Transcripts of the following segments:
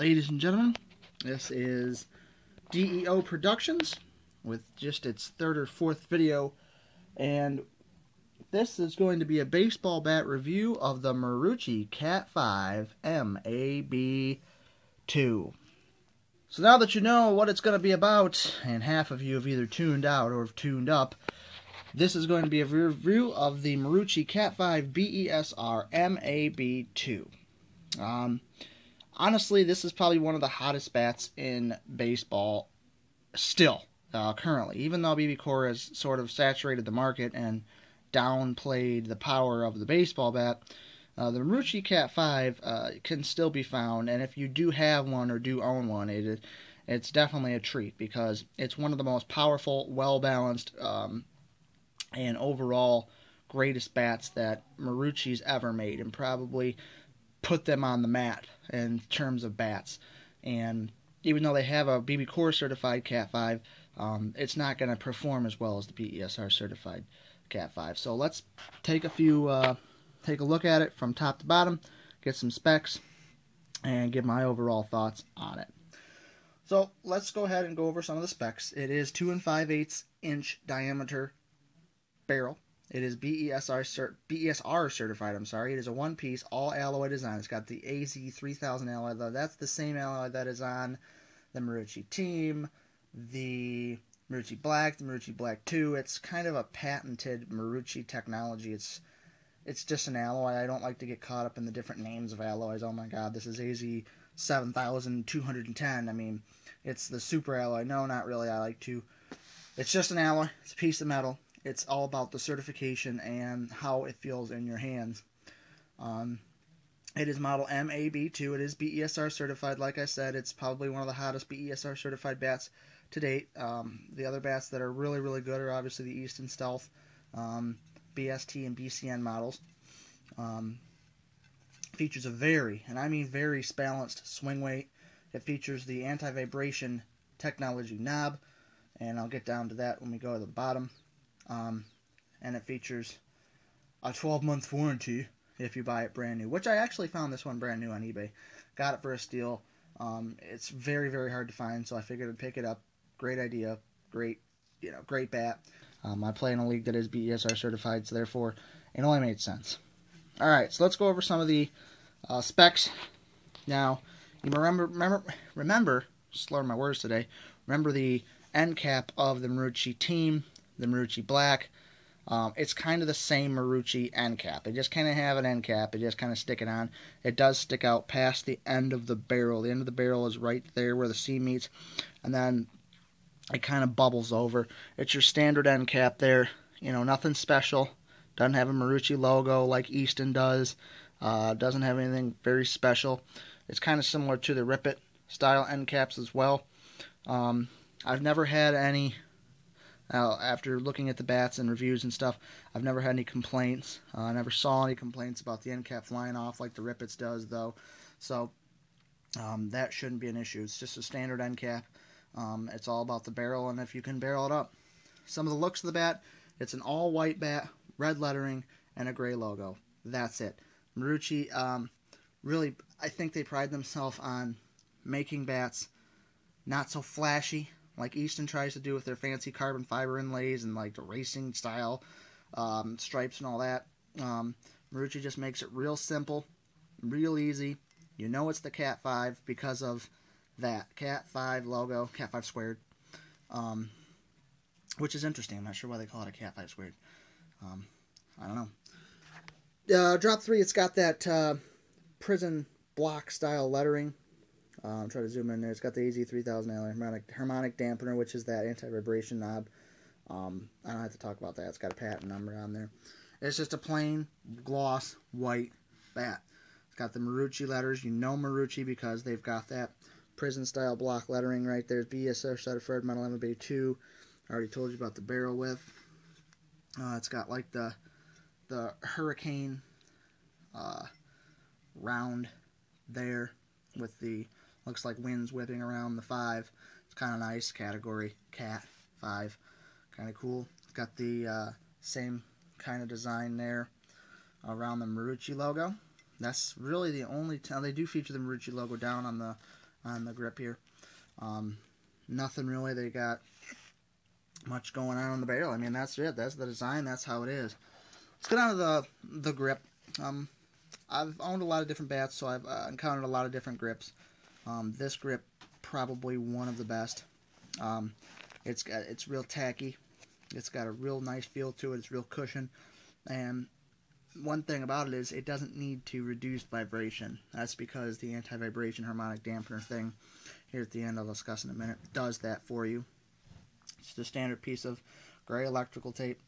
Ladies and gentlemen, this is DEO Productions with just its third or fourth video, and this is going to be a baseball bat review of the Marucci Cat 5 MAB2. So now that you know what it's going to be about, and half of you have either tuned out or have tuned up, this is going to be a review of the Marucci Cat 5 Besr MAB2. Honestly, this is probably one of the hottest bats in baseball still, currently. Even though BBCOR has sort of saturated the market and downplayed the power of the baseball bat, the Marucci Cat 5 can still be found, and if you do have one or do own one, it's definitely a treat because it's one of the most powerful, well-balanced, and overall greatest bats that Marucci's ever made, and probably put them on the map in terms of bats. And even though they have a BBCOR certified Cat 5, it's not going to perform as well as the Besr certified Cat 5. So let's take a look at it from top to bottom, get some specs, and give my overall thoughts on it. So let's go ahead and go over some of the specs. It is 2 5/8 inch diameter barrel. It is Besr certified, I'm sorry. It is a one-piece, all-alloy design. It's got the AZ3000 alloy. That's the same alloy that is on the Marucci Team, the Marucci Black, the Marucci Black 2. It's kind of a patented Marucci technology. It's just an alloy. I don't like to get caught up in the different names of alloys. Oh my god, this is AZ7210. I mean, it's the super alloy. No, not really. I like to. It's just an alloy. It's a piece of metal. It's all about the certification and how it feels in your hands. It is model MAB2. It is Besr certified. Like I said, it's probably one of the hottest Besr certified bats to date. The other bats that are really, really good are obviously the Easton Stealth, BST, and BCN models. Features a very, and I mean very, balanced swing weight. It features the anti-vibration technology knob, and I'll get down to that when we go to the bottom. And it features a 12-month warranty if you buy it brand new, which I actually found this one brand new on eBay. Got it for a steal. It's very, very hard to find, so I figured I'd pick it up. Great idea. Great bat. I play in a league that is Besr certified, so therefore it only made sense. Alright, so let's go over some of the specs. Now, you remember, slurring my words today, remember the end cap of the Marucci Team, the Marucci Black. It's kind of the same Marucci end cap. They just kind of have an end cap. They just kind of stick it on. It does stick out past the end of the barrel. The end of the barrel is right there where the C meets, and then it kind of bubbles over. It's your standard end cap there. You know, nothing special. Doesn't have a Marucci logo like Easton does. Doesn't have anything very special. It's kind of similar to the Rip It style end caps as well. I've never had any. After looking at the bats and reviews and stuff, I've never had any complaints. I never saw any complaints about the end cap flying off like the Rip It's does, though. So that shouldn't be an issue. It's just a standard end cap. It's all about the barrel and if you can barrel it up. Some of the looks of the bat, it's an all-white bat, red lettering, and a gray logo. That's it. Marucci, really, I think they pride themselves on making bats not so flashy, like Easton tries to do with their fancy carbon fiber inlays and like the racing style stripes and all that. Marucci just makes it real simple, real easy. You know it's the Cat 5 because of that Cat 5 logo, Cat 5 squared, which is interesting. I'm not sure why they call it a Cat 5 squared. I don't know. Drop 3, it's got that prison block style lettering. Try to zoom in there. It's got the AZ3000 alloy harmonic dampener, which is that anti-vibration knob. I don't have to talk about that. It's got a patent number on there. It's just a plain gloss white bat. It's got the Marucci letters. You know Marucci because they've got that prison style block lettering right there. Besr certified model MAB2. I already told you about the barrel width. It's got like the hurricane round there with the looks like winds whipping around the 5. It's kind of nice. Category Cat 5. Kind of cool. It's got the same kind of design there around the Marucci logo. That's really the only time they do feature the Marucci logo down on on the grip here. Nothing really they got much going on the barrel. I mean, that's it. That's the design. That's how it is. Let's get on to the grip. I've owned a lot of different bats, so I've encountered a lot of different grips. This grip, probably one of the best. It's real tacky. It's got a real nice feel to it. It's real cushion. And one thing about it is it doesn't need to reduce vibration. That's because the anti-vibration harmonic dampener thing here at the end, I'll discuss in a minute, does that for you. It's the standard piece of gray electrical tape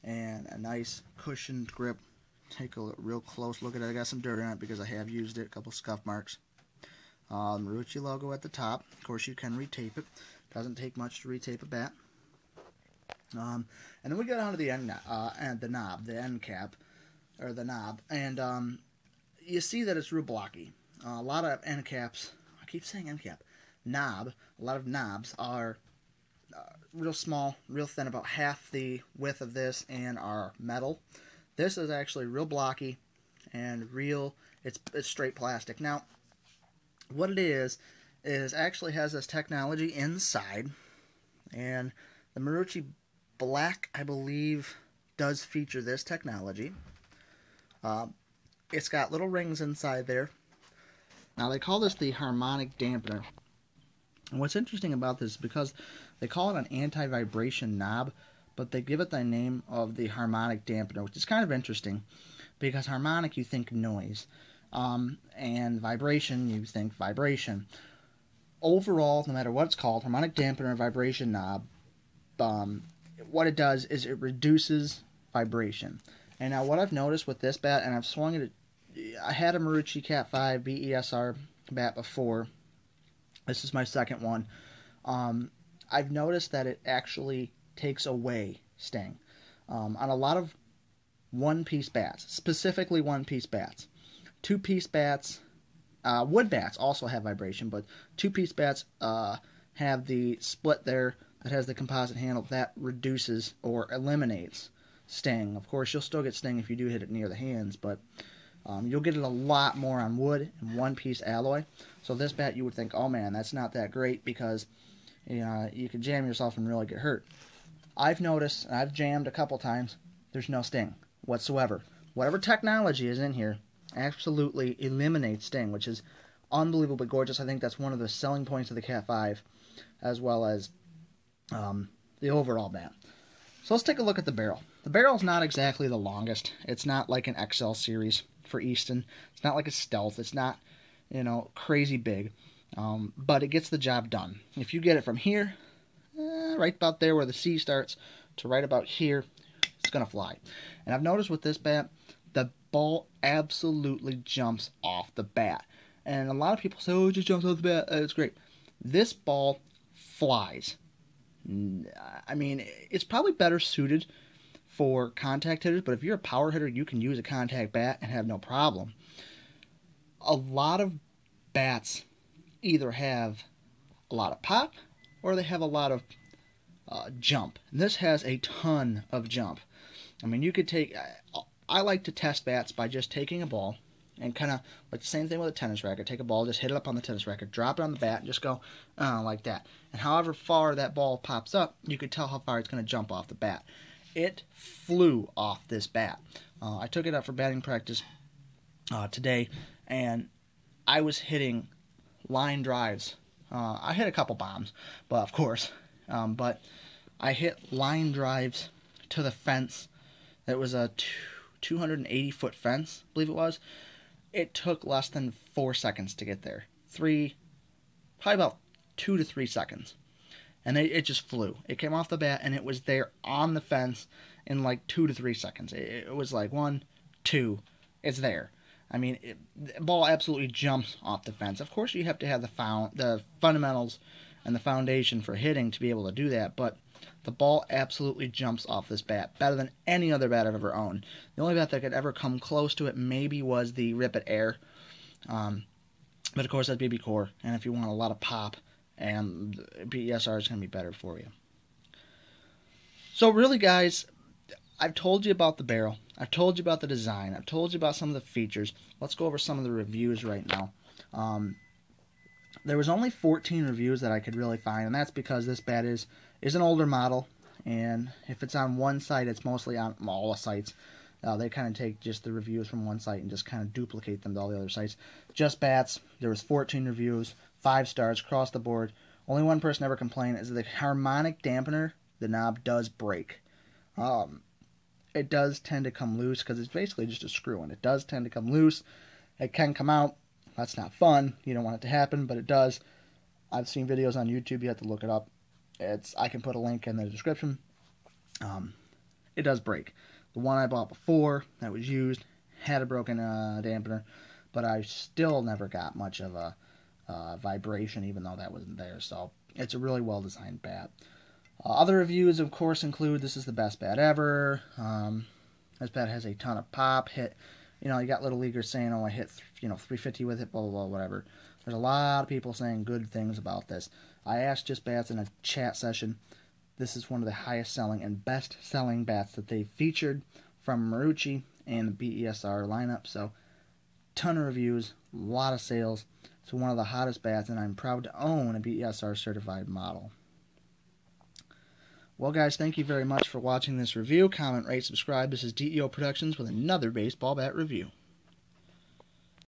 and a nice cushioned grip. Take a real close look at it. I got some dirt on it because I have used it, a couple scuff marks. Marucci logo at the top. Of course, you can retape it. Doesn't take much to retape a bat. And then we get on to the end and the knob, the end cap, or the knob, and you see that it's real blocky. A lot of end caps, I keep saying end cap, knob. A lot of knobs are real small, real thin, about half the width of this, and are metal. This is actually real blocky and real. It's straight plastic. Now, what it is actually has this technology inside, and the Marucci Black, I believe, does feature this technology. It's got little rings inside there. Now, they call this the harmonic dampener. And what's interesting about this is because they call it an anti-vibration knob, but they give it the name of the harmonic dampener, which is kind of interesting because harmonic, you think noise, and vibration, you think vibration. Overall, no matter what it's called, harmonic dampener, vibration knob, what it does is it reduces vibration. And now what I've noticed with this bat, and I've swung it, I had a Marucci Cat 5 BESR bat before. This is my second one. I've noticed that it actually takes away sting. On a lot of one-piece bats, specifically one-piece bats. Two-piece bats, wood bats also have vibration, but two-piece bats have the split there that has the composite handle that reduces or eliminates sting. Of course, you'll still get sting if you do hit it near the hands, but you'll get it a lot more on wood and one-piece alloy. So this bat, you would think, oh man, that's not that great because you can jam yourself and really get hurt. I've noticed, and I've jammed a couple times, there's no sting whatsoever. Whatever technology is in here absolutely eliminates sting, which is unbelievably gorgeous. I think that's one of the selling points of the Cat 5, as well as the overall bat. So let's take a look at the barrel. The barrel's not exactly the longest. It's not like an XL series for Easton. It's not like a Stealth. It's not, crazy big. But it gets the job done. If you get it from here, right about there where the C starts, to right about here, it's going to fly. And I've noticed with this bat, the ball absolutely jumps off the bat. And a lot of people say, oh, it just jumps off the bat. It's great. This ball flies. I mean, it's probably better suited for contact hitters, but if you're a power hitter, you can use a contact bat and have no problem. A lot of bats either have a lot of pop or they have a lot of jump. And this has a ton of jump. I mean, you could take... I like to test bats by just taking a ball and kind of, like the same thing with a tennis racket. Take a ball, just hit it up on the tennis racket, drop it on the bat, and just go like that. And however far that ball pops up, you could tell how far it's going to jump off the bat. It flew off this bat. I took it up for batting practice today, and I was hitting line drives. I hit a couple bombs, but of course. But I hit line drives to the fence. That was a 280-foot fence, I believe it was. It took less than 4 seconds to get there. Probably about 2 to 3 seconds. And it just flew. It came off the bat, and it was there on the fence in like 2 to 3 seconds. It was like 1, 2, it's there. I mean, the ball absolutely jumps off the fence. Of course, you have to have the fundamentals and the foundation for hitting to be able to do that, but the ball absolutely jumps off this bat, better than any other bat I've ever owned. The only bat that could ever come close to it maybe was the Rip It Air. But of course, that's BB Core, and if you want a lot of pop, and BESR is going to be better for you. So really, guys, I've told you about the barrel. I've told you about the design. I've told you about some of the features. Let's go over some of the reviews right now. There was only 14 reviews that I could really find, and that's because this bat is an older model, and if it's on one site, it's mostly on all the sites. They kind of take just the reviews from one site and just kind of duplicate them to all the other sites. Just Bats, there was 14 reviews, 5 stars across the board. Only one person ever complained is the harmonic dampener, the knob does break. It does tend to come loose because it's basically just a screw, and it does tend to come loose. It can come out. That's not fun. You don't want it to happen, but it does. I've seen videos on YouTube. You have to look it up. I can put a link in the description. It does break. The one I bought before that was used had a broken dampener, but I still never got much of a vibration, even though that wasn't there. So it's a really well-designed bat. Other reviews, of course, include this is the best bat ever. This bat has a ton of pop. You got little leaguers saying, oh, I hit 350 with it, blah, blah, blah, whatever. There's a lot of people saying good things about this. I asked Just Bats in a chat session. This is one of the highest selling and best selling bats that they've featured from Marucci and the BESR lineup. So, ton of reviews, a lot of sales. It's one of the hottest bats, and I'm proud to own a BESR certified model. Well, guys, thank you very much for watching this review. Comment, rate, subscribe. This is DEO Productions with another baseball bat review.